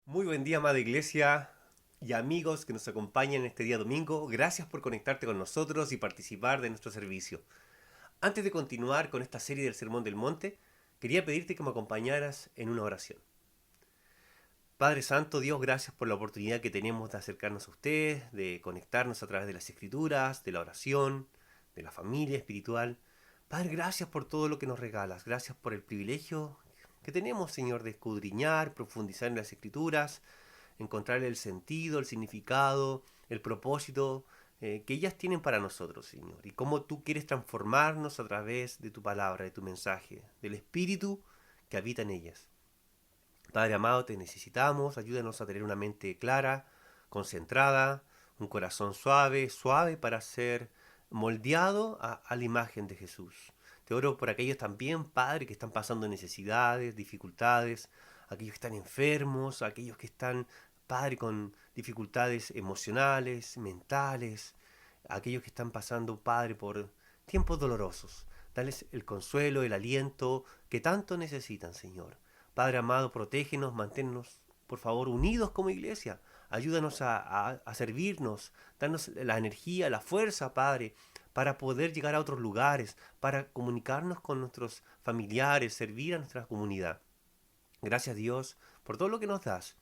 Muy buen día, amada iglesia y amigos que nos acompañan este día domingo. Gracias por conectarte con nosotros y participar de nuestro servicio. Antes de continuar con esta serie del Sermón del Monte, quería pedirte que me acompañaras en una oración. Padre Santo, Dios, gracias por la oportunidad que tenemos de acercarnos a usted, de conectarnos a través de las escrituras, de la oración, de la familia espiritual. Padre, gracias por todo lo que nos regalas. Gracias por el privilegio que tenemos, Señor, de escudriñar, profundizar en las escrituras, encontrar el sentido, el significado, el propósito que ellas tienen para nosotros, Señor. Y cómo tú quieres transformarnos a través de tu palabra, de tu mensaje, del Espíritu que habita en ellas. Padre amado, te necesitamos, ayúdanos a tener una mente clara, concentrada, un corazón suave, suave para ser moldeado a la imagen de Jesús. Te oro por aquellos también, Padre, que están pasando necesidades, dificultades, aquellos que están enfermos, aquellos que están, Padre, con dificultades emocionales, mentales, aquellos que están pasando, Padre, por tiempos dolorosos. Dales el consuelo, el aliento que tanto necesitan, Señor. Padre amado, protégenos, manténnos, por favor, unidos como iglesia. Ayúdanos a servirnos, danos la energía, la fuerza, Padre, para poder llegar a otros lugares, para comunicarnos con nuestros familiares, servir a nuestra comunidad. Gracias, Dios, por todo lo que nos das.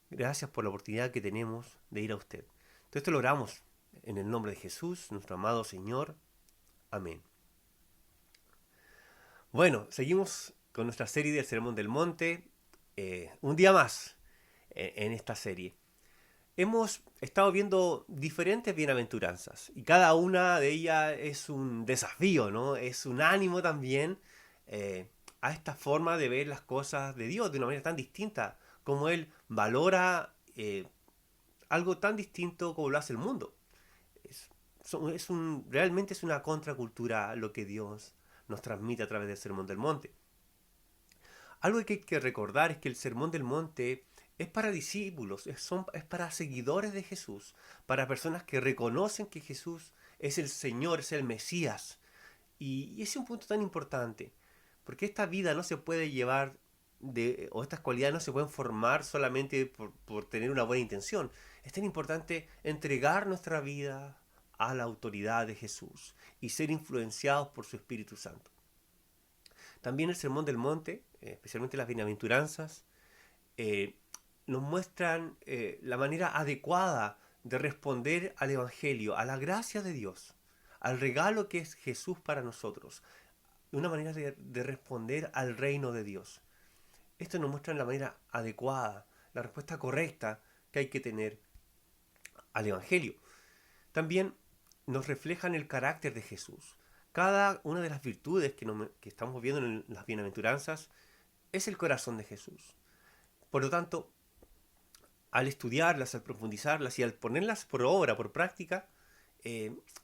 Gracias por la oportunidad que tenemos de ir a usted. Entonces te lo oramos en el nombre de Jesús, nuestro amado Señor. Amén. Bueno, seguimos con nuestra serie del Sermón del Monte. Un día más en esta serie. Hemos estado viendo diferentes bienaventuranzas y cada una de ellas es un desafío, ¿no? Es un ánimo también a esta forma de ver las cosas de Dios de una manera tan distinta, como Él valora algo tan distinto como lo hace el mundo. Es, realmente es una contracultura lo que Dios nos transmite a través del Sermón del Monte. Algo que hay que recordar es que el Sermón del Monte es para discípulos, es para seguidores de Jesús, para personas que reconocen que Jesús es el Señor, es el Mesías. Y ese es un punto tan importante, porque esta vida no se puede llevar o estas cualidades no se pueden formar solamente por tener una buena intención. Es tan importante entregar nuestra vida a la autoridad de Jesús y ser influenciados por su Espíritu Santo. También el Sermón del Monte, especialmente las bienaventuranzas, eh, nos muestran la manera adecuada de responder al Evangelio, a la gracia de Dios, al regalo que es Jesús para nosotros, una manera de responder al reino de Dios. Esto nos muestra la manera adecuada, la respuesta correcta que hay que tener al Evangelio. También nos reflejan el carácter de Jesús. Cada una de las virtudes que estamos viendo en las bienaventuranzas es el corazón de Jesús. Por lo tanto, al estudiarlas, al profundizarlas y al ponerlas por obra, por práctica,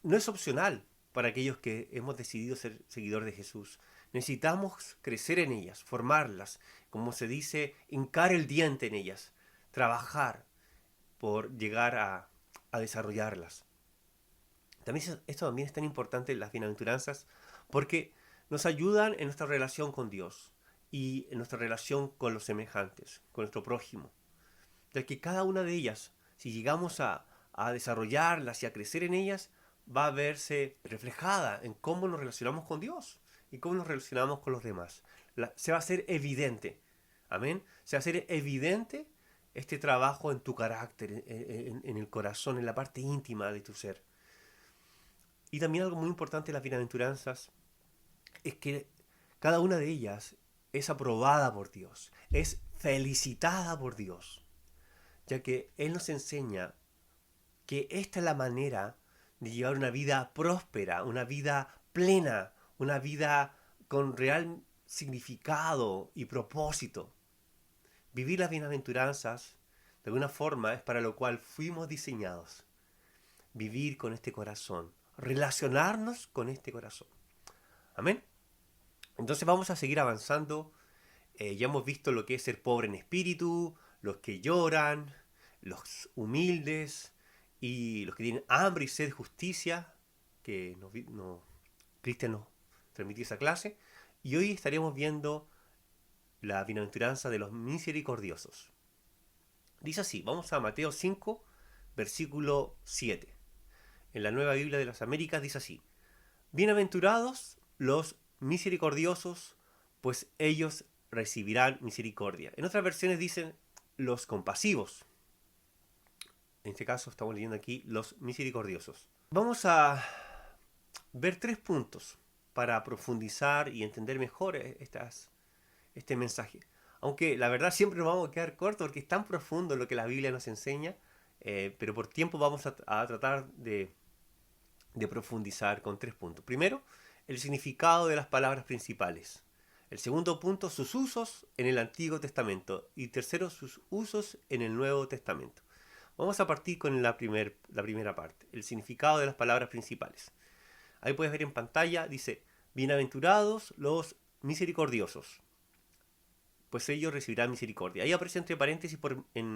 no es opcional para aquellos que hemos decidido ser seguidores de Jesús. Necesitamos crecer en ellas, formarlas, como se dice, hincar el diente en ellas, trabajar por llegar a desarrollarlas. También esto también es tan importante en las bienaventuranzas porque nos ayudan en nuestra relación con Dios y en nuestra relación con los semejantes, con nuestro prójimo. Ya que cada una de ellas, si llegamos a desarrollarlas y a crecer en ellas, va a verse reflejada en cómo nos relacionamos con Dios y cómo nos relacionamos con los demás. Se va a hacer evidente. Amén. Se va a hacer evidente este trabajo en tu carácter, en el corazón, en la parte íntima de tu ser. Y también algo muy importante de las bienaventuranzas es que cada una de ellas es aprobada por Dios, es felicitada por Dios, ya que Él nos enseña que esta es la manera de llevar una vida próspera, una vida plena, una vida con real significado y propósito. Vivir las bienaventuranzas, de alguna forma, es para lo cual fuimos diseñados. Vivir con este corazón, relacionarnos con este corazón. Amén. Entonces vamos a seguir avanzando. Ya hemos visto lo que es ser pobre en espíritu, los que lloran, los humildes y los que tienen hambre y sed de justicia, que Cristian nos transmitió esa clase. Y hoy estaremos viendo la bienaventuranza de los misericordiosos. Dice así, vamos a Mateo 5, versículo 7. En la Nueva Biblia de las Américas dice así: Bienaventurados los misericordiosos, pues ellos recibirán misericordia. En otras versiones dicen los compasivos. En este caso estamos leyendo aquí los misericordiosos. Vamos a ver 3 puntos para profundizar y entender mejor este mensaje. Aunque la verdad siempre nos vamos a quedar cortos porque es tan profundo lo que la Biblia nos enseña, pero por tiempo vamos a tratar de profundizar con 3 puntos. Primero, el significado de las palabras principales. El segundo punto, sus usos en el Antiguo Testamento. Y tercero, sus usos en el Nuevo Testamento. Vamos a partir con la primera parte, el significado de las palabras principales. Ahí puedes ver en pantalla, dice, bienaventurados los misericordiosos, pues ellos recibirán misericordia. Ahí aparece entre paréntesis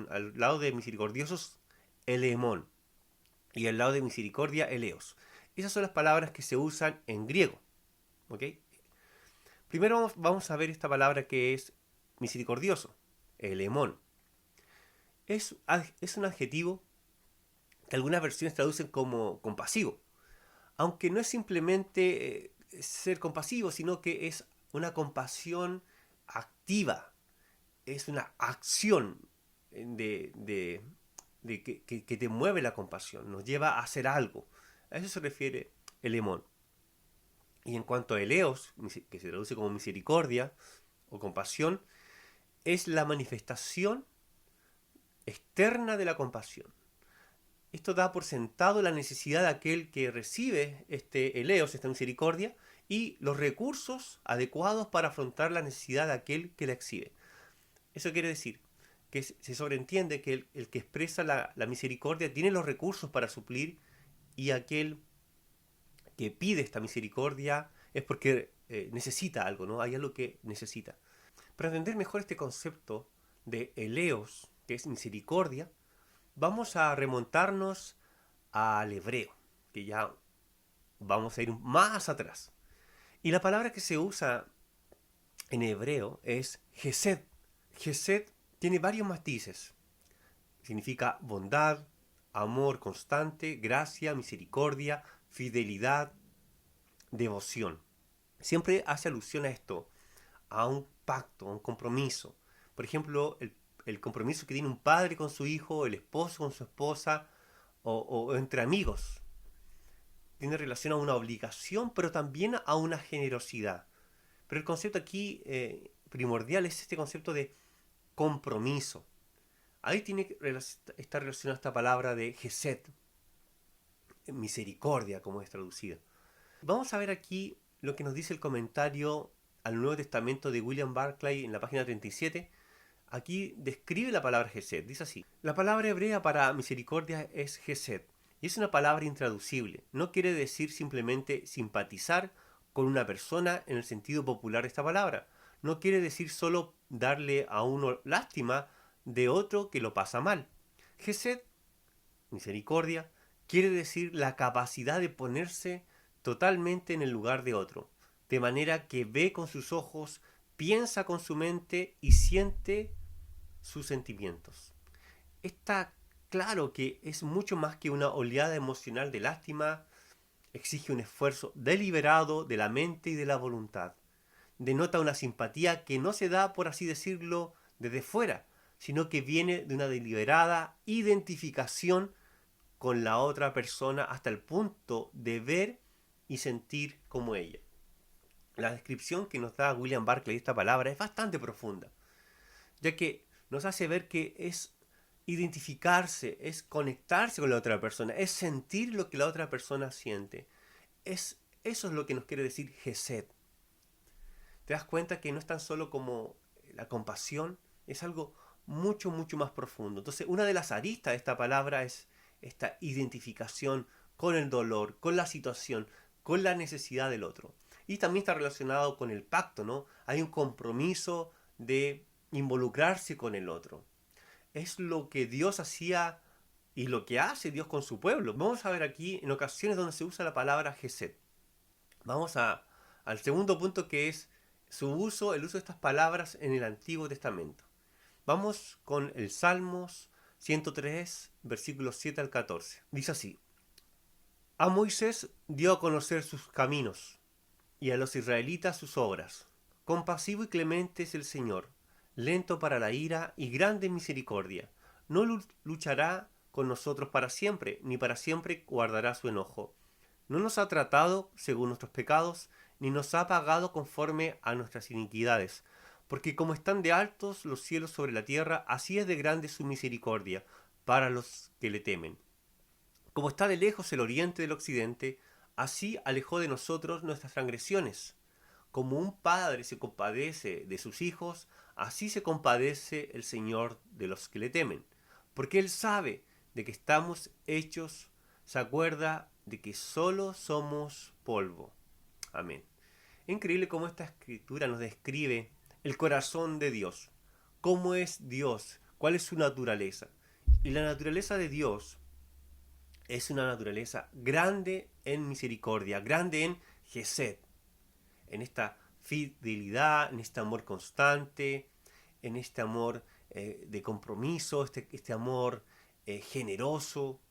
al lado de misericordiosos, eleemón, y al lado de misericordia, eleos. Esas son las palabras que se usan en griego. ¿Ok? Primero vamos a ver esta palabra que es misericordioso, elemón. Es un adjetivo que algunas versiones traducen como compasivo, aunque no es simplemente ser compasivo, sino que es una compasión activa, es una acción que te mueve la compasión, nos lleva a hacer algo. A eso se refiere el emón. Y en cuanto a eleos, que se traduce como misericordia o compasión, es la manifestación externa de la compasión. Esto da por sentado la necesidad de aquel que recibe este eleos, esta misericordia, y los recursos adecuados para afrontar la necesidad de aquel que la exhibe. Eso quiere decir que se sobreentiende que el que expresa la misericordia tiene los recursos para suplir, y aquel que pide esta misericordia es porque necesita algo, ¿no? Hay algo que necesita. Para entender mejor este concepto de eleos, que es misericordia, vamos a remontarnos al hebreo, que ya vamos a ir más atrás. Y la palabra que se usa en hebreo es Gesed. Gesed tiene varios matices. Significa bondad, amor constante, gracia, misericordia, fidelidad, devoción. Siempre hace alusión a esto, a un pacto, a un compromiso. Por ejemplo, el compromiso que tiene un padre con su hijo, el esposo con su esposa, o entre amigos. Tiene relación a una obligación, pero también a una generosidad. Pero el concepto aquí primordial es este concepto de compromiso. Ahí está relacionada esta palabra de Gesed, misericordia, como es traducida. Vamos a ver aquí lo que nos dice el comentario al Nuevo Testamento de William Barclay en la página 37. Aquí describe la palabra Gesed. Dice así: la palabra hebrea para misericordia es Gesed, y es una palabra intraducible. No quiere decir simplemente simpatizar con una persona en el sentido popular de esta palabra. No quiere decir solo darle a uno lástima de otro que lo pasa mal. Gesed, misericordia, quiere decir la capacidad de ponerse totalmente en el lugar de otro, de manera que ve con sus ojos, piensa con su mente y siente sus sentimientos. Está claro que es mucho más que una oleada emocional de lástima, exige un esfuerzo deliberado de la mente y de la voluntad. Denota una simpatía que no se da, por así decirlo, desde fuera, sino que viene de una deliberada identificación con la otra persona hasta el punto de ver y sentir como ella. La descripción que nos da William Barclay de esta palabra es bastante profunda, ya que nos hace ver que es identificarse, es conectarse con la otra persona, es sentir lo que la otra persona siente. Eso es lo que nos quiere decir Gesed. Te das cuenta que no es tan solo como la compasión, es algo mucho, mucho más profundo. Entonces, una de las aristas de esta palabra es esta identificación con el dolor, con la situación, con la necesidad del otro. Y también está relacionado con el pacto, ¿no? Hay un compromiso de involucrarse con el otro. Es lo que Dios hacía y lo que hace Dios con su pueblo. Vamos a ver aquí en ocasiones donde se usa la palabra Gesed. Vamos al segundo punto, que es el uso de estas palabras en el Antiguo Testamento. Vamos con el Salmos 103, versículos 7 al 14. Dice así: A Moisés dio a conocer sus caminos, y a los israelitas sus obras. Compasivo y clemente es el Señor, lento para la ira y grande en misericordia. No luchará con nosotros para siempre, ni para siempre guardará su enojo. No nos ha tratado según nuestros pecados, ni nos ha pagado conforme a nuestras iniquidades. Porque como están de altos los cielos sobre la tierra, así es de grande su misericordia para los que le temen. Como está de lejos el oriente del occidente, así alejó de nosotros nuestras transgresiones. Como un padre se compadece de sus hijos, así se compadece el Señor de los que le temen. Porque Él sabe de que estamos hechos, se acuerda de que solo somos polvo. Amén. Es increíble cómo esta escritura nos describe el corazón de Dios. ¿Cómo es Dios? ¿Cuál es su naturaleza? Y la naturaleza de Dios es una naturaleza grande en misericordia, grande en Gesed, en esta fidelidad, en este amor constante, en este amor de compromiso, este amor generoso.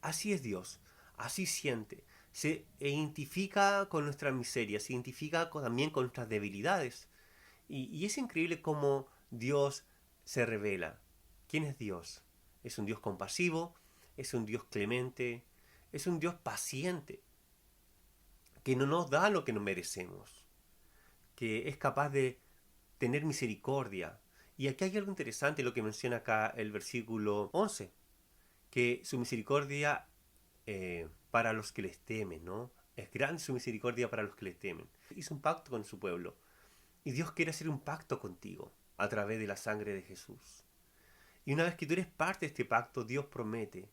Así es Dios, así siente. Se identifica con nuestras miserias, se identifica también con nuestras debilidades. Y es increíble cómo Dios se revela. ¿Quién es Dios? Es un Dios compasivo, es un Dios clemente, es un Dios paciente, que no nos da lo que nos merecemos, que es capaz de tener misericordia. Y aquí hay algo interesante lo que menciona acá el versículo 11, que su misericordia para los que les temen, ¿no? Es grande su misericordia para los que les temen. Hizo un pacto con su pueblo. Y Dios quiere hacer un pacto contigo a través de la sangre de Jesús. Y una vez que tú eres parte de este pacto, Dios promete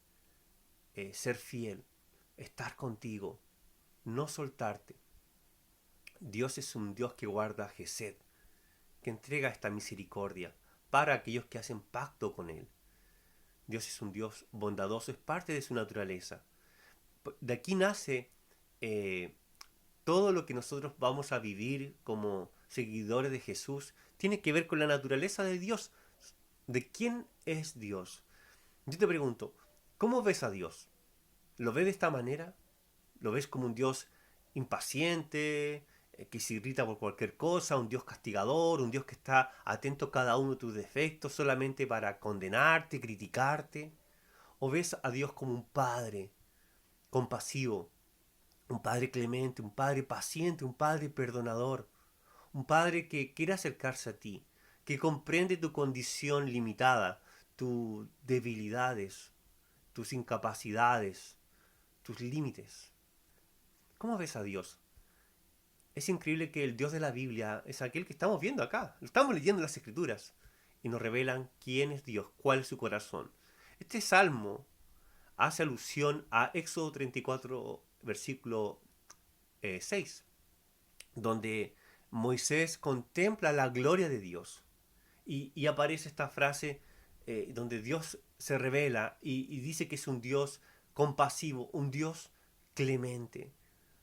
ser fiel, estar contigo, no soltarte. Dios es un Dios que guarda Gesed, que entrega esta misericordia para aquellos que hacen pacto con Él. Dios es un Dios bondadoso, es parte de su naturaleza. De aquí nace todo lo que nosotros vamos a vivir como seguidores de Jesús, tiene que ver con la naturaleza de Dios. ¿De quién es Dios? Yo te pregunto, ¿cómo ves a Dios? ¿Lo ves de esta manera? ¿Lo ves como un Dios impaciente, que se irrita por cualquier cosa, un Dios castigador, un Dios que está atento a cada uno de tus defectos solamente para condenarte, criticarte? ¿O ves a Dios como un Padre compasivo, un Padre clemente, un Padre paciente, un Padre perdonador, un Padre que quiere acercarse a ti, que comprende tu condición limitada, tus debilidades, tus incapacidades, tus límites? ¿Cómo ves a Dios? Es increíble que el Dios de la Biblia es aquel que estamos viendo acá. Lo estamos leyendo en las Escrituras y nos revelan quién es Dios, cuál es su corazón. Este salmo hace alusión a Éxodo 34, versículo 6, donde Moisés contempla la gloria de Dios y aparece esta frase donde Dios se revela y dice que es un Dios compasivo, un Dios clemente.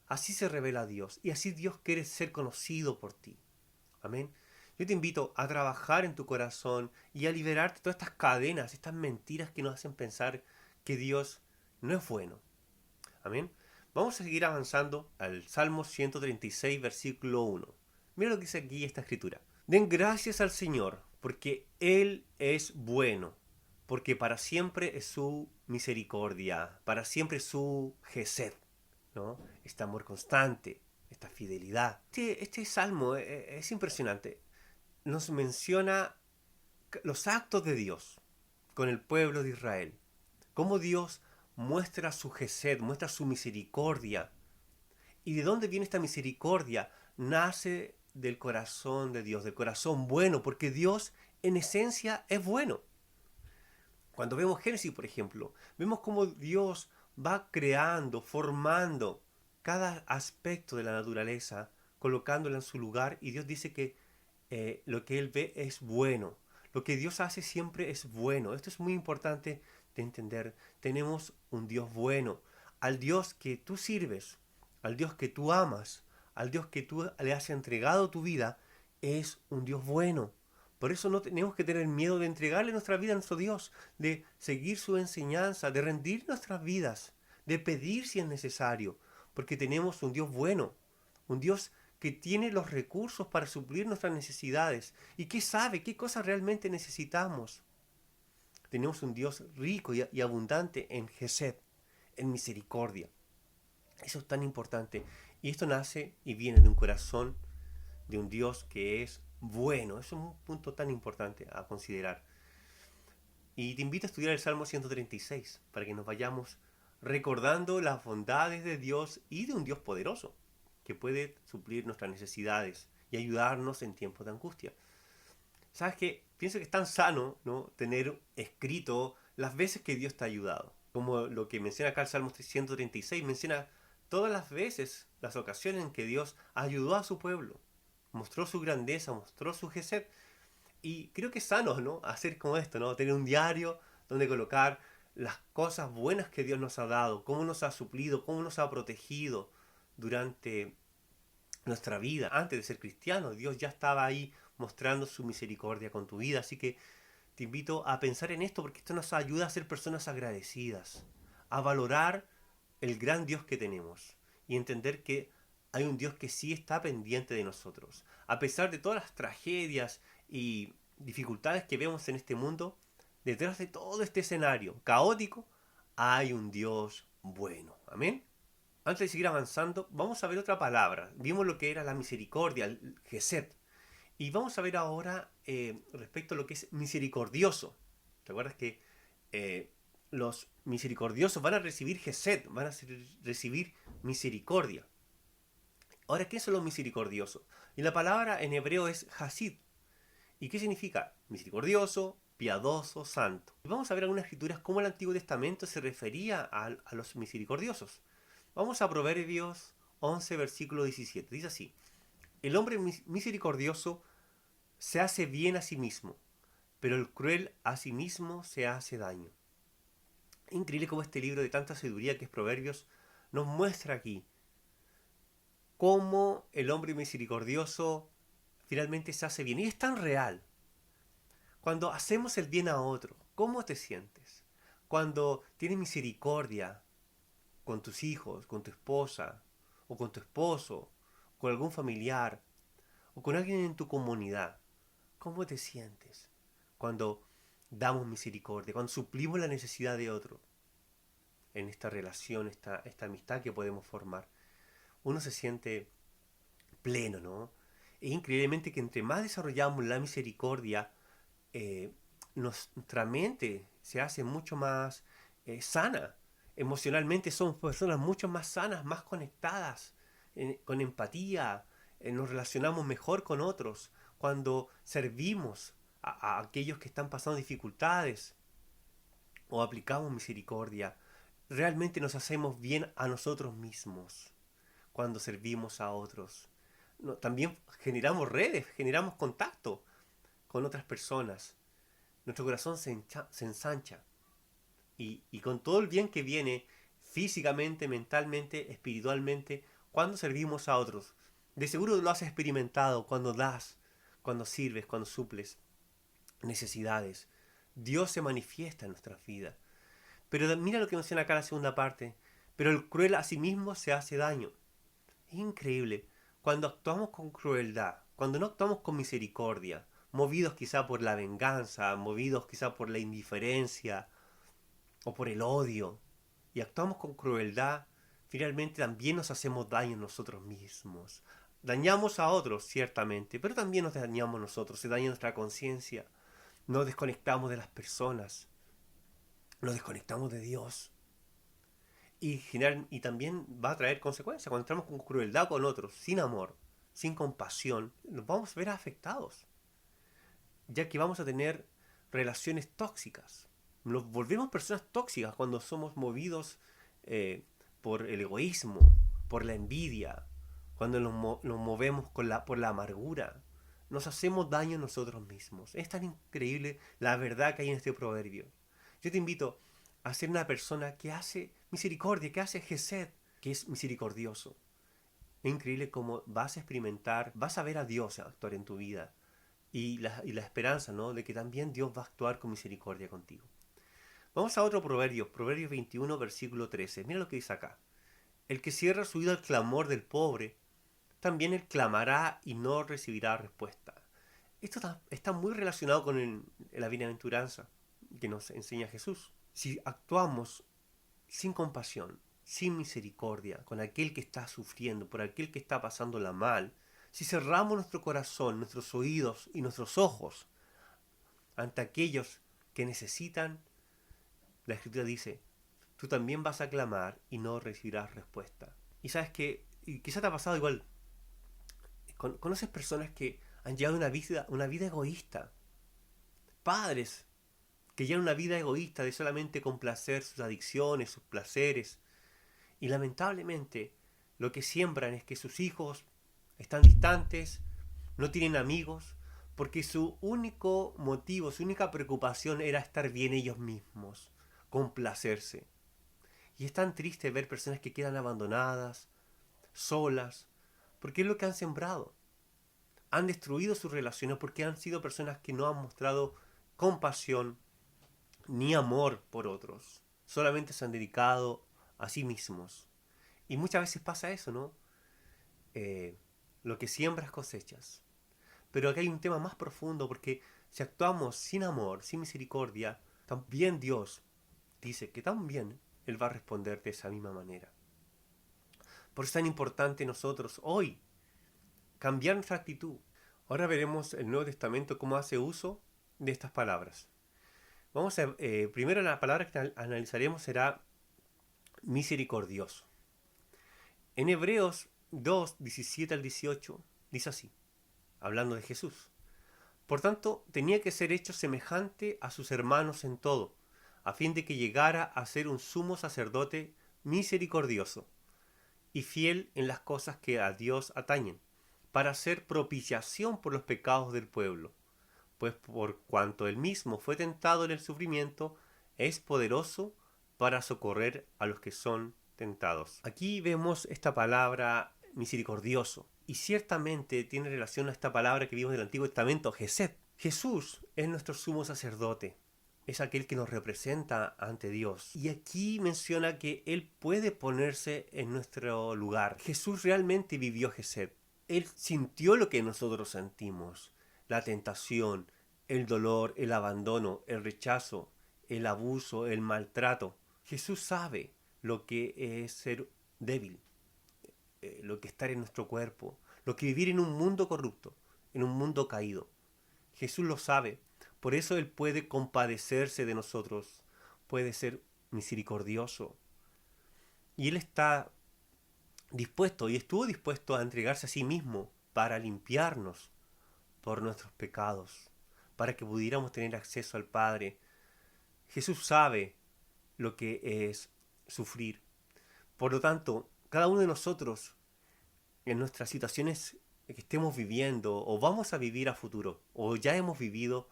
Así se revela Dios y así Dios quiere ser conocido por ti. Amén. Yo te invito a trabajar en tu corazón y a liberarte de todas estas cadenas, estas mentiras que nos hacen pensar que Dios no es bueno. Amén. Vamos a seguir avanzando al Salmo 136, versículo 1. Mira lo que dice aquí esta escritura. Den gracias al Señor, porque Él es bueno, porque para siempre es su misericordia, para siempre es su gesed, ¿no? Este amor constante, esta fidelidad. Este salmo es impresionante. Nos menciona los actos de Dios con el pueblo de Israel. Cómo Dios muestra su gesed, muestra su misericordia. ¿Y de dónde viene esta misericordia? Nace del corazón de Dios, del corazón bueno, porque Dios en esencia es bueno. Cuando vemos Génesis, por ejemplo, vemos cómo Dios va creando, formando cada aspecto de la naturaleza, colocándola en su lugar, y Dios dice que lo que Él ve es bueno. Lo que Dios hace siempre es bueno. Esto es muy importante de entender. Tenemos un Dios bueno. Al Dios que tú sirves, al Dios que tú amas, al Dios que tú le has entregado tu vida, es un Dios bueno. Por eso no tenemos que tener miedo de entregarle nuestra vida a nuestro Dios, de seguir su enseñanza, de rendir nuestras vidas, de pedir si es necesario, porque tenemos un Dios bueno, un Dios que tiene los recursos para suplir nuestras necesidades y que sabe qué cosas realmente necesitamos. Tenemos un Dios rico y abundante en Gesed, en misericordia. Eso es tan importante. Y esto nace y viene de un corazón de un Dios que es bueno. Eso es un punto tan importante a considerar. Y te invito a estudiar el Salmo 136 para que nos vayamos recordando las bondades de Dios y de un Dios poderoso que puede suplir nuestras necesidades y ayudarnos en tiempos de angustia. ¿Sabes qué? Pienso que es tan sano, ¿no?, tener escrito las veces que Dios te ha ayudado. Como lo que menciona acá el Salmo 136, menciona todas las veces, las ocasiones en que Dios ayudó a su pueblo. Mostró su grandeza, mostró su gesed. Y creo que es sano, ¿no?, hacer como esto, ¿no? Tener un diario donde colocar las cosas buenas que Dios nos ha dado, cómo nos ha suplido, cómo nos ha protegido durante nuestra vida. Antes de ser cristiano, Dios ya estaba ahí mostrando su misericordia con tu vida. Así que te invito a pensar en esto porque esto nos ayuda a ser personas agradecidas, a valorar el gran Dios que tenemos y entender que hay un Dios que sí está pendiente de nosotros. A pesar de todas las tragedias y dificultades que vemos en este mundo, detrás de todo este escenario caótico, hay un Dios bueno. Amén. Antes de seguir avanzando, vamos a ver otra palabra. Vimos lo que era la misericordia, el gesed. Y vamos a ver ahora respecto a lo que es misericordioso. ¿Te acuerdas que los misericordiosos van a recibir gesed, van a recibir misericordia? Ahora, ¿qué son los misericordiosos? Y la palabra en hebreo es hasid. ¿Y qué significa? Misericordioso, piadoso, santo. Y vamos a ver algunas escrituras cómo el Antiguo Testamento se refería a los misericordiosos. Vamos a Proverbios 11, versículo 17. Dice así: el hombre misericordioso se hace bien a sí mismo, pero el cruel a sí mismo se hace daño. Increíble cómo este libro de tanta sabiduría que es Proverbios nos muestra aquí cómo el hombre misericordioso finalmente se hace bien. Y es tan real. Cuando hacemos el bien a otro, ¿cómo te sientes? Cuando tienes misericordia con tus hijos, con tu esposa, o con tu esposo, con algún familiar, o con alguien en tu comunidad, ¿cómo te sientes? Cuando damos misericordia, cuando suplimos la necesidad de otro, en esta relación, esta amistad que podemos formar, uno se siente pleno, ¿no? Es increíblemente que entre más desarrollamos la misericordia, nuestra mente se hace mucho más sana. Emocionalmente somos personas mucho más sanas, más conectadas, con empatía, nos relacionamos mejor con otros. Cuando servimos a aquellos que están pasando dificultades o aplicamos misericordia, realmente nos hacemos bien a nosotros mismos cuando servimos a otros. No, también generamos redes, generamos contacto con otras personas. Nuestro corazón se ensancha. Y con todo el bien que viene físicamente, mentalmente, espiritualmente, cuando servimos a otros. De seguro lo has experimentado cuando das, cuando sirves, cuando suples necesidades. Dios se manifiesta en nuestras vidas. Pero mira lo que menciona acá la segunda parte. Pero el cruel a sí mismo se hace daño. Es increíble. Cuando actuamos con crueldad, cuando no actuamos con misericordia, movidos quizá por la venganza, movidos quizá por la indiferencia o por el odio, y actuamos con crueldad, finalmente también nos hacemos daño nosotros mismos. Dañamos a otros, ciertamente, pero también nos dañamos nosotros, se daña nuestra conciencia, nos desconectamos de las personas, nos desconectamos de Dios. Y también va a traer consecuencias. Cuando entramos con crueldad con otros, sin amor, sin compasión, nos vamos a ver afectados, ya que vamos a tener relaciones tóxicas. Nos volvemos personas tóxicas cuando somos movidos por el egoísmo, por la envidia, cuando nos movemos por la amargura. Nos hacemos daño a nosotros mismos. Es tan increíble la verdad que hay en este proverbio. Yo te invito a ser una persona que hace misericordia, que hace gesed, que es misericordioso. Es increíble cómo vas a experimentar, vas a ver a Dios actuar en tu vida y la esperanza, ¿no?, de que también Dios va a actuar con misericordia contigo. Vamos a otro proverbio, Proverbios 21, versículo 13. Mira lo que dice acá. El que cierra su oído al clamor del pobre, también él clamará y no recibirá respuesta. Esto está muy relacionado con la bienaventuranza que nos enseña Jesús. Si actuamos sin compasión, sin misericordia, con aquel que está sufriendo, por aquel que está pasándola mal, si cerramos nuestro corazón, nuestros oídos y nuestros ojos ante aquellos que necesitan, la Escritura dice, tú también vas a clamar y no recibirás respuesta. Y sabes que, y quizá te ha pasado igual, conoces personas que han llevado una vida egoísta, padres que llevan una vida egoísta de solamente complacer sus adicciones, sus placeres, y lamentablemente lo que siembran es que sus hijos están distantes, no tienen amigos, porque su único motivo, su única preocupación era estar bien ellos mismos, complacerse. Y es tan triste ver personas que quedan abandonadas, solas, porque es lo que han sembrado. Han destruido sus relaciones porque han sido personas que no han mostrado compasión ni amor por otros. Solamente se han dedicado a sí mismos. Y muchas veces pasa eso, ¿no? Lo que siembras cosechas. Pero aquí hay un tema más profundo porque si actuamos sin amor, sin misericordia, también Dios dice que también Él va a responder de esa misma manera. Por eso es tan importante nosotros hoy cambiar nuestra actitud. Ahora veremos el Nuevo Testamento cómo hace uso de estas palabras. Vamos a, primero la palabra que analizaremos será misericordioso. En Hebreos 2, 17 al 18 dice así, hablando de Jesús. Por tanto, tenía que ser hecho semejante a sus hermanos en todo, a fin de que llegara a ser un sumo sacerdote misericordioso y fiel en las cosas que a Dios atañen, para hacer propiciación por los pecados del pueblo. Pues por cuanto él mismo fue tentado en el sufrimiento, es poderoso para socorrer a los que son tentados. Aquí vemos esta palabra misericordioso, y ciertamente tiene relación a esta palabra que vimos del Antiguo Testamento, Gesed. Jesús es nuestro sumo sacerdote, es aquel que nos representa ante Dios. Y aquí menciona que Él puede ponerse en nuestro lugar. Jesús realmente vivió Gesed. Él sintió lo que nosotros sentimos, la tentación, el dolor, el abandono, el rechazo, el abuso, el maltrato. Jesús sabe lo que es ser débil, lo que estar en nuestro cuerpo, lo que vivir en un mundo corrupto, en un mundo caído. Jesús lo sabe, por eso Él puede compadecerse de nosotros, puede ser misericordioso. Y Él está dispuesto y estuvo dispuesto a entregarse a sí mismo para limpiarnos por nuestros pecados, para que pudiéramos tener acceso al Padre. Jesús sabe lo que es sufrir. Por lo tanto, cada uno de nosotros, en nuestras situaciones que estemos viviendo o vamos a vivir a futuro, o ya hemos vivido,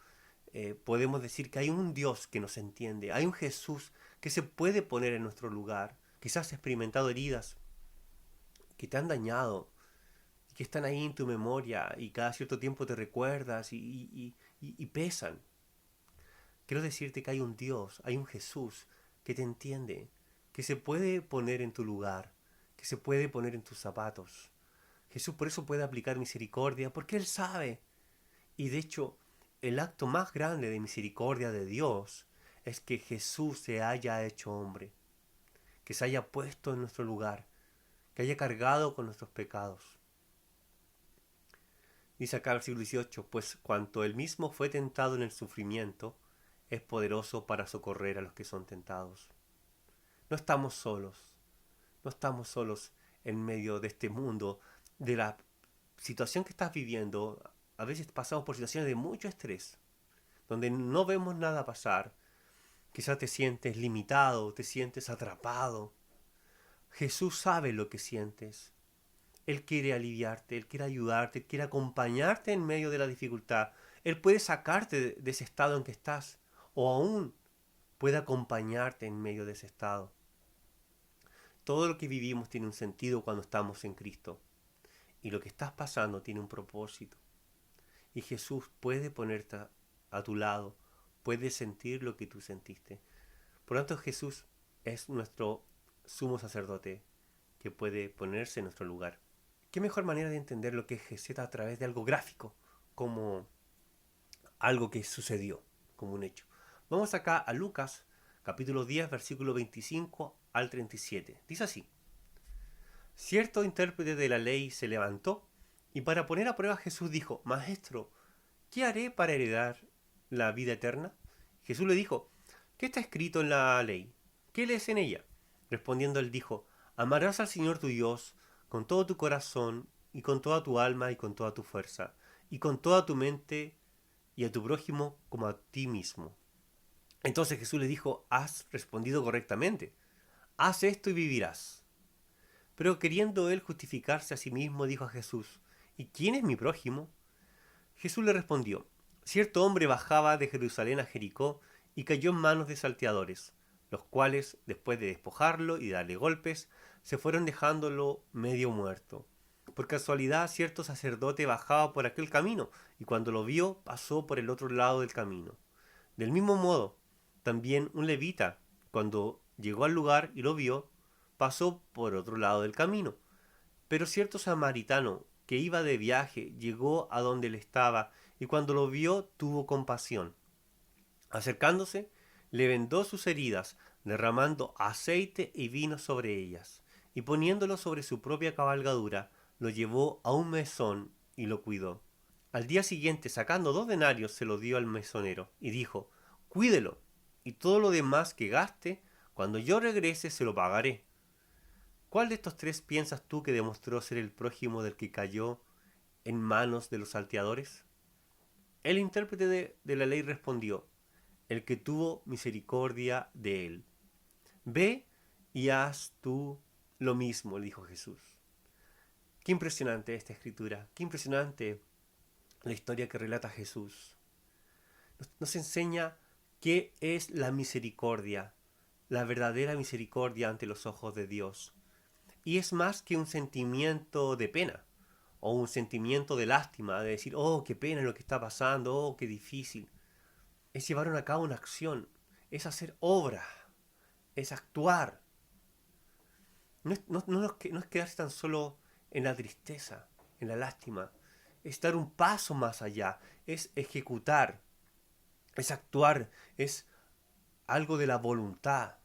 podemos decir que hay un Dios que nos entiende, hay un Jesús que se puede poner en nuestro lugar. Quizás has experimentado heridas que te han dañado, que están ahí en tu memoria y cada cierto tiempo te recuerdas y pesan. Quiero decirte que hay un Dios, hay un Jesús que te entiende, que se puede poner en tu lugar, que se puede poner en tus zapatos. Jesús por eso puede aplicar misericordia, porque Él sabe. Y de hecho, el acto más grande de misericordia de Dios es que Jesús se haya hecho hombre, que se haya puesto en nuestro lugar, que haya cargado con nuestros pecados. Dice acá el versículo 18, pues cuanto él mismo fue tentado en el sufrimiento, es poderoso para socorrer a los que son tentados. No estamos solos, no estamos solos en medio de este mundo, de la situación que estás viviendo. A veces pasamos por situaciones de mucho estrés, donde no vemos nada pasar. Quizás te sientes limitado, te sientes atrapado. Jesús sabe lo que sientes. Él quiere aliviarte, Él quiere ayudarte, Él quiere acompañarte en medio de la dificultad. Él puede sacarte de ese estado en que estás, o aún puede acompañarte en medio de ese estado. Todo lo que vivimos tiene un sentido cuando estamos en Cristo. Y lo que estás pasando tiene un propósito. y Jesús puede ponerte a tu lado, puede sentir lo que tú sentiste. Por lo tanto, Jesús es nuestro sumo sacerdote que puede ponerse en nuestro lugar. ¿Qué mejor manera de entender lo que es Gesed a través de algo gráfico, como algo que sucedió, como un hecho? Vamos acá a Lucas, capítulo 10, versículo 25 al 37. Dice así: Cierto intérprete de la ley se levantó y para poner a prueba a Jesús dijo: Maestro, ¿qué haré para heredar la vida eterna? Jesús le dijo: ¿Qué está escrito en la ley? ¿Qué lees en ella? Respondiendo él dijo: Amarás al Señor tu Dios con todo tu corazón y con toda tu alma y con toda tu fuerza y con toda tu mente y a tu prójimo como a ti mismo. Entonces Jesús le dijo: Has respondido correctamente. Haz esto y vivirás. Pero queriendo él justificarse a sí mismo, dijo a Jesús: ¿Y quién es mi prójimo? Jesús le respondió: Cierto hombre bajaba de Jerusalén a Jericó y cayó en manos de salteadores, los cuales, después de despojarlo y darle golpes, se fueron dejándolo medio muerto. Por casualidad, cierto sacerdote bajaba por aquel camino, y cuando lo vio, pasó por el otro lado del camino. Del mismo modo, también un levita, cuando llegó al lugar y lo vio, pasó por otro lado del camino. Pero cierto samaritano que iba de viaje llegó a donde él estaba y cuando lo vio tuvo compasión. Acercándose, le vendó sus heridas, derramando aceite y vino sobre ellas, y poniéndolo sobre su propia cabalgadura, lo llevó a un mesón y lo cuidó. Al día siguiente, sacando 2 denarios, se lo dio al mesonero y dijo: Cuídelo, y todo lo demás que gaste, cuando yo regrese se lo pagaré. ¿Cuál de estos tres piensas tú que demostró ser el prójimo del que cayó en manos de los salteadores? El intérprete de la ley respondió: el que tuvo misericordia de él. Ve y haz tú lo mismo, le dijo Jesús. Qué impresionante esta escritura, qué impresionante la historia que relata Jesús. Nos enseña qué es la misericordia, la verdadera misericordia ante los ojos de Dios. Y es más que un sentimiento de pena o un sentimiento de lástima, de decir: oh, qué pena lo que está pasando, oh, qué difícil. Es llevar a cabo una acción, es hacer obra, es actuar. No es quedarse tan solo en la tristeza, en la lástima. Es dar un paso más allá, es ejecutar, es actuar, es algo de la voluntad,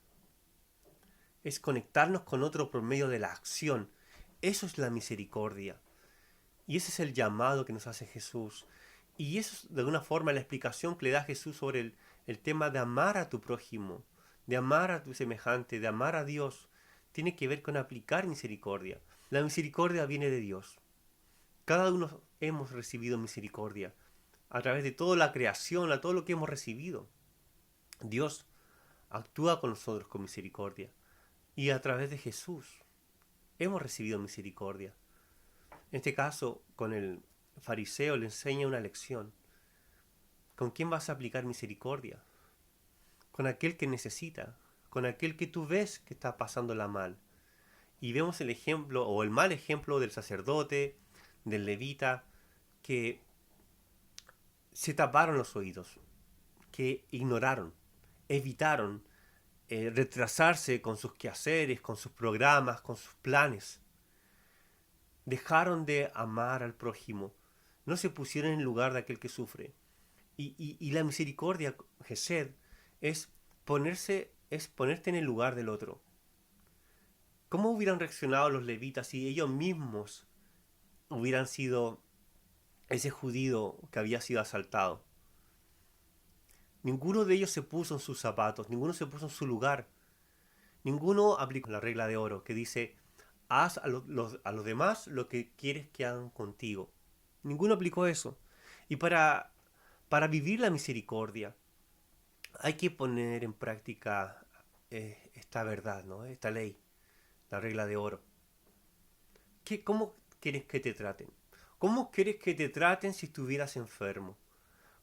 es conectarnos con otro por medio de la acción. Eso es la misericordia. Y ese es el llamado que nos hace Jesús. Y eso es de alguna forma la explicación que le da Jesús sobre el tema de amar a tu prójimo, de amar a tu semejante, de amar a Dios. Tiene que ver con aplicar misericordia. La misericordia viene de Dios. Cada uno hemos recibido misericordia a través de toda la creación, a todo lo que hemos recibido. Dios actúa con nosotros con misericordia. Y a través de Jesús hemos recibido misericordia. En este caso, con el fariseo le enseña una lección. ¿Con quién vas a aplicar misericordia? Con aquel que necesita, con aquel que tú ves que está pasándola mal. Y vemos el ejemplo o el mal ejemplo del sacerdote, del levita, que se taparon los oídos, que ignoraron, evitaron retrasarse con sus quehaceres, con sus programas, con sus planes. Dejaron de amar al prójimo, no se pusieron en lugar de aquel que sufre. Y la misericordia, Gesed, es ponerte en el lugar del otro. ¿Cómo hubieran reaccionado los levitas si ellos mismos hubieran sido ese judío que había sido asaltado? Ninguno de ellos se puso en sus zapatos, ninguno se puso en su lugar. Ninguno aplicó la regla de oro que dice: haz a los demás lo que quieres que hagan contigo. Ninguno aplicó eso. Y para vivir la misericordia hay que poner en práctica esta verdad, ¿no? Esta ley, la regla de oro. ¿Cómo quieres que te traten? ¿Cómo quieres que te traten si estuvieras enfermo?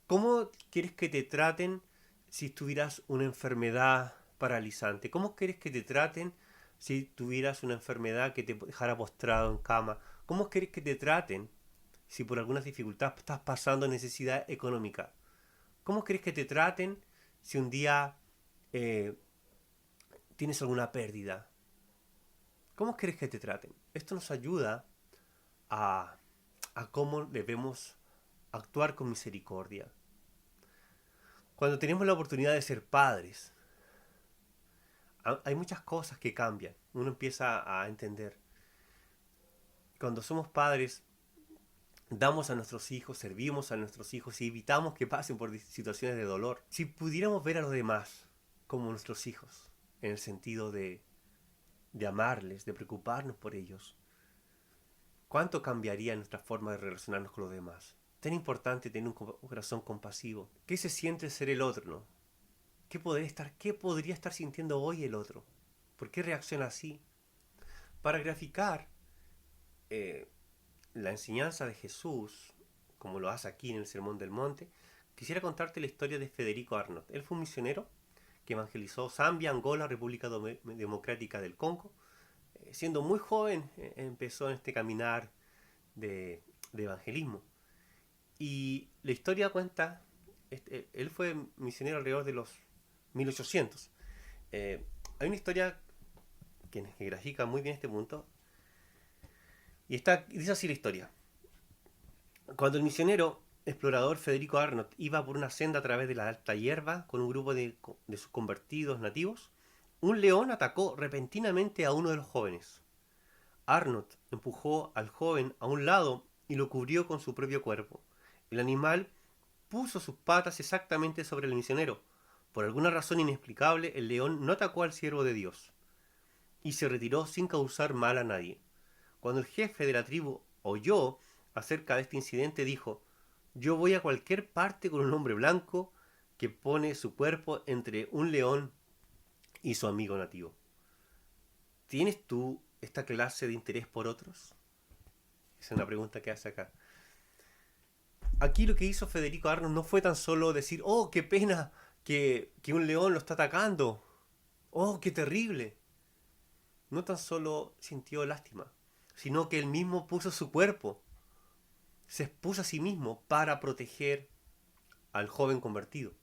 ¿Cómo quieres que te traten si tuvieras una enfermedad paralizante? ¿Cómo quieres que te traten si tuvieras una enfermedad que te dejara postrado en cama? ¿Cómo quieres que te traten si por alguna dificultad estás pasando necesidad económica. ¿Cómo crees que te traten si un día eh, tienes alguna pérdida? ¿Cómo crees que te traten? Esto nos ayuda a, a cómo debemos actuar con misericordia. Cuando tenemos la oportunidad de ser padres, hay muchas cosas que cambian. Uno empieza a entender. Cuando somos padres, damos a nuestros hijos, servimos a nuestros hijos y evitamos que pasen por situaciones de dolor. Si pudiéramos ver a los demás como nuestros hijos, en el sentido de amarles, de preocuparnos por ellos, ¿cuánto cambiaría nuestra forma de relacionarnos con los demás? Tan importante tener un corazón compasivo. ¿Qué se siente ser el otro, no? ¿Qué podría estar sintiendo hoy el otro? ¿Por qué reacciona así? Para graficar la enseñanza de Jesús, como lo hace aquí en el Sermón del Monte, quisiera contarte la historia de Federico Arnott. Él fue un misionero que evangelizó Zambia, Angola, República Democrática del Congo. Siendo muy joven empezó en este caminar de evangelismo. Y la historia cuenta, él fue misionero alrededor de los 1800. Hay una historia que grafica muy bien este punto. Y dice así la historia. Cuando el misionero explorador Federico Arnott iba por una senda a través de la alta hierba con un grupo de sus convertidos nativos, un león atacó repentinamente a uno de los jóvenes. Arnott empujó al joven a un lado y lo cubrió con su propio cuerpo. El animal puso sus patas exactamente sobre el misionero. Por alguna razón inexplicable, el león no atacó al siervo de Dios y se retiró sin causar mal a nadie. Cuando el jefe de la tribu oyó acerca de este incidente, dijo: yo voy a cualquier parte con un hombre blanco que pone su cuerpo entre un león y su amigo nativo. ¿Tienes tú esta clase de interés por otros? Esa es una pregunta que hace acá. Aquí lo que hizo Federico Arnott no fue tan solo decir: oh, qué pena que un león lo está atacando. Oh, qué terrible. No tan solo sintió lástima, sino que él mismo puso su cuerpo, se expuso a sí mismo para proteger al joven convertido.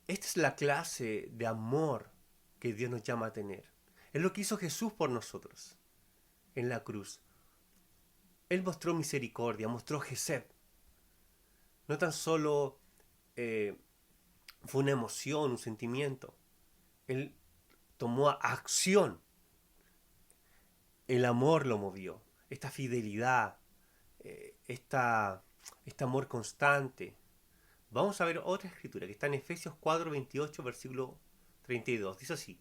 Esta es la clase de amor que Dios nos llama a tener. Es lo que hizo Jesús por nosotros en la cruz. Él mostró misericordia, mostró Gesed. No tan solo fue una emoción, un sentimiento. Él tomó acción. El amor lo movió. Esta fidelidad, este amor constante. Vamos a ver otra escritura que está en Efesios 4:28, versículo 32. Dice así: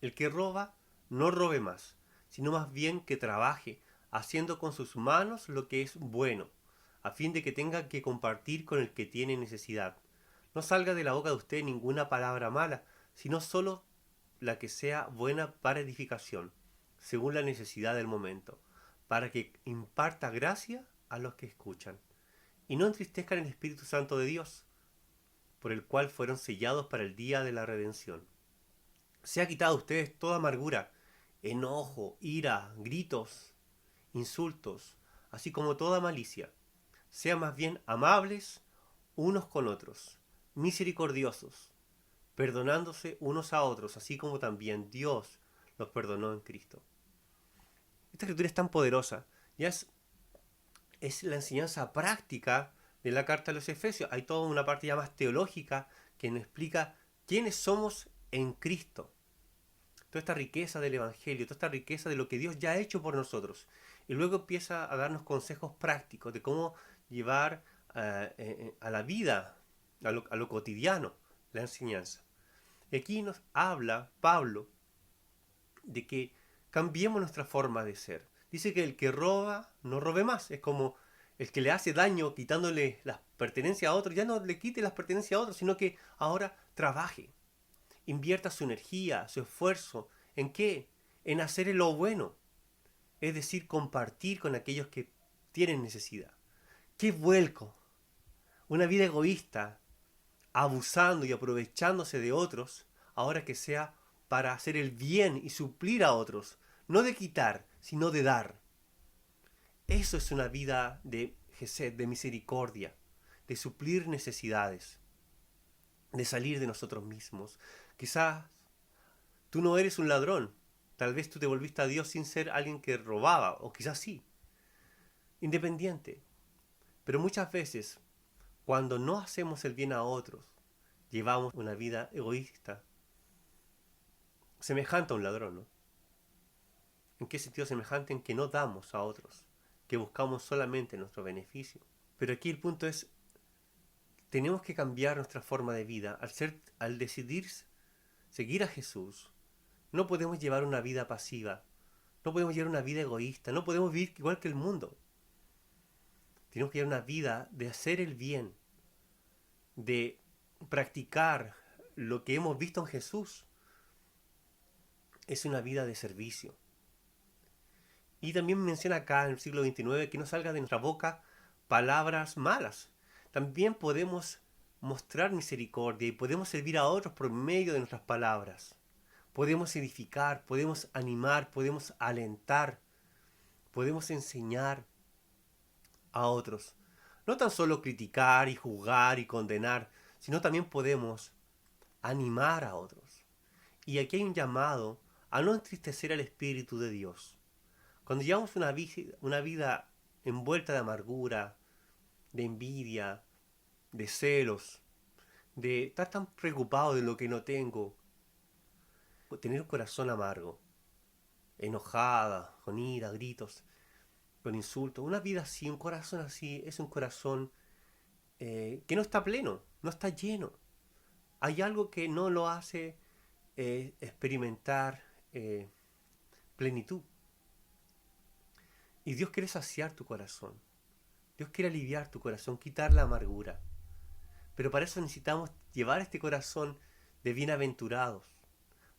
el que roba, no robe más, sino más bien que trabaje, haciendo con sus manos lo que es bueno, a fin de que tenga que compartir con el que tiene necesidad. No salga de la boca de usted ninguna palabra mala, sino solo la que sea buena para edificación, según la necesidad del momento, para que imparta gracia a los que escuchan. Y no entristezcan el Espíritu Santo de Dios, por el cual fueron sellados para el día de la redención. Sea quitado a ustedes toda amargura, enojo, ira, gritos, insultos, así como toda malicia. Sean más bien amables unos con otros, misericordiosos, perdonándose unos a otros, así como también Dios los perdonó en Cristo. Esta escritura es tan poderosa, ya es la enseñanza práctica de la carta a los Efesios. Hay toda una parte ya más teológica que nos explica quiénes somos en Cristo. Toda esta riqueza del Evangelio, toda esta riqueza de lo que Dios ya ha hecho por nosotros. Y luego empieza a darnos consejos prácticos de cómo llevar a la vida, a lo cotidiano, la enseñanza. Y aquí nos habla Pablo de que cambiemos nuestra forma de ser. Dice que el que roba, no robe más. Es como el que le hace daño quitándole las pertenencias a otro, ya no le quite las pertenencias a otro, sino que ahora trabaje. Invierta su energía, su esfuerzo. ¿En qué? En hacer lo bueno. Es decir, compartir con aquellos que tienen necesidad. ¡Qué vuelco! Una vida egoísta, abusando y aprovechándose de otros, ahora que sea para hacer el bien y suplir a otros. No de quitar, sino de dar. Eso es una vida de gesed, de misericordia, de suplir necesidades, de salir de nosotros mismos. Quizás tú no eres un ladrón, tal vez tú te volviste a Dios sin ser alguien que robaba, o quizás sí, independiente. Pero muchas veces, cuando no hacemos el bien a otros, llevamos una vida egoísta, semejante a un ladrón, ¿no? ¿En qué sentido semejante? En que no damos a otros, que buscamos solamente nuestro beneficio. Pero aquí el punto es, tenemos que cambiar nuestra forma de vida. Al decidir seguir a Jesús, no podemos llevar una vida pasiva, no podemos llevar una vida egoísta, no podemos vivir igual que el mundo. Tenemos que llevar una vida de hacer el bien, de practicar lo que hemos visto en Jesús. Es una vida de servicio. Y también menciona acá en el siglo XXIX que no salga de nuestra boca palabras malas. También podemos mostrar misericordia y podemos servir a otros por medio de nuestras palabras. Podemos edificar, podemos animar, podemos alentar, podemos enseñar a otros. No tan solo criticar y juzgar y condenar, sino también podemos animar a otros. Y aquí hay un llamado a no entristecer al Espíritu de Dios. Cuando llevamos una vida envuelta de amargura, de envidia, de celos, de estar tan preocupado de lo que no tengo, tener un corazón amargo, enojada, con ira, gritos, con insultos, una vida así, un corazón así, es un corazón que no está pleno, no está lleno. Hay algo que no lo hace experimentar plenitud. Y Dios quiere saciar tu corazón. Dios quiere aliviar tu corazón, quitar la amargura. Pero para eso necesitamos llevar este corazón de bienaventurados,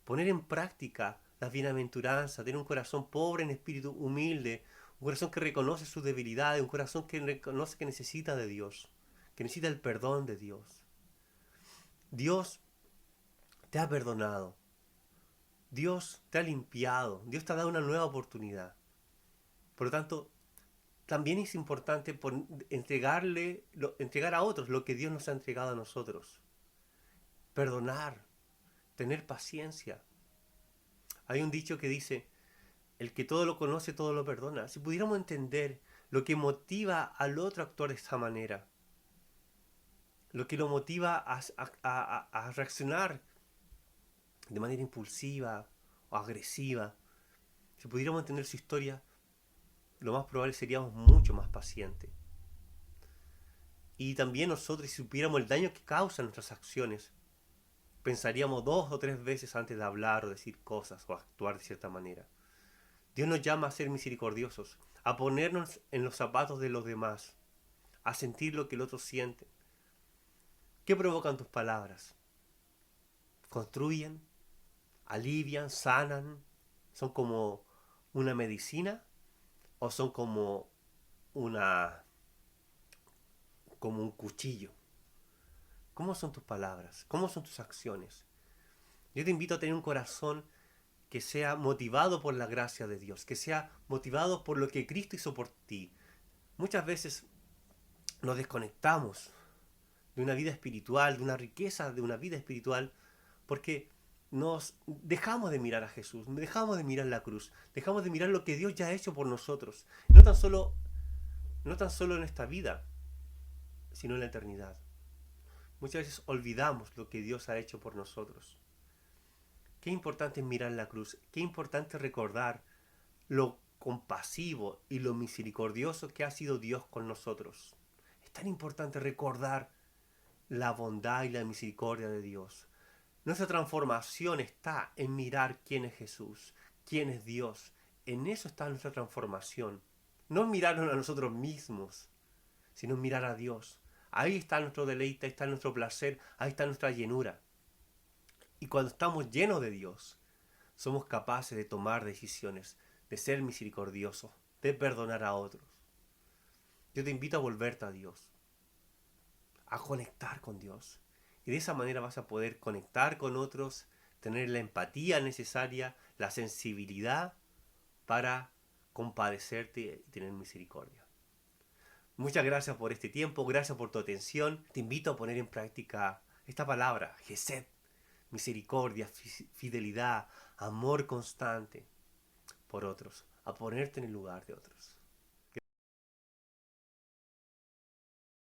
poner en práctica las bienaventuranzas, tener un corazón pobre en espíritu, humilde, un corazón que reconoce sus debilidades, un corazón que reconoce que necesita de Dios, que necesita el perdón de Dios. Dios te ha perdonado, Dios te ha limpiado, Dios te ha dado una nueva oportunidad. Por lo tanto, también es importante entregar a otros lo que Dios nos ha entregado a nosotros. Perdonar, tener paciencia. Hay un dicho que dice, el que todo lo conoce, todo lo perdona. Si pudiéramos entender lo que motiva al otro a actuar de esta manera, lo que lo motiva a reaccionar de manera impulsiva o agresiva, si pudiéramos entender su historia, lo más probable seríamos mucho más pacientes. Y también nosotros, si supiéramos el daño que causan nuestras acciones, pensaríamos 2 o 3 veces antes de hablar o decir cosas o actuar de cierta manera. Dios nos llama a ser misericordiosos, a ponernos en los zapatos de los demás, a sentir lo que el otro siente. ¿Qué provocan tus palabras? ¿Construyen? ¿Alivian? ¿Sanan? ¿Son como una medicina? ¿O son como un cuchillo? ¿Cómo son tus palabras? ¿Cómo son tus acciones? Yo te invito a tener un corazón que sea motivado por la gracia de Dios, que sea motivado por lo que Cristo hizo por ti. Muchas veces nos desconectamos de una vida espiritual, de una riqueza de una vida espiritual, porque nos dejamos de mirar a Jesús, dejamos de mirar la cruz, dejamos de mirar lo que Dios ya ha hecho por nosotros, no tan solo en esta vida, sino en la eternidad. Muchas veces olvidamos lo que Dios ha hecho por nosotros. Qué importante es mirar la cruz, qué importante recordar lo compasivo y lo misericordioso que ha sido Dios con nosotros. Es tan importante recordar la bondad y la misericordia de Dios. Nuestra transformación está en mirar quién es Jesús, quién es Dios. En eso está nuestra transformación. No en mirarnos a nosotros mismos, sino en mirar a Dios. Ahí está nuestro deleite, ahí está nuestro placer, ahí está nuestra llenura. Y cuando estamos llenos de Dios, somos capaces de tomar decisiones, de ser misericordiosos, de perdonar a otros. Yo te invito a volverte a Dios, a conectar con Dios. Y de esa manera vas a poder conectar con otros, tener la empatía necesaria, la sensibilidad para compadecerte y tener misericordia. Muchas gracias por este tiempo, gracias por tu atención. Te invito a poner en práctica esta palabra, Gesed, misericordia, fidelidad, amor constante por otros, a ponerte en el lugar de otros.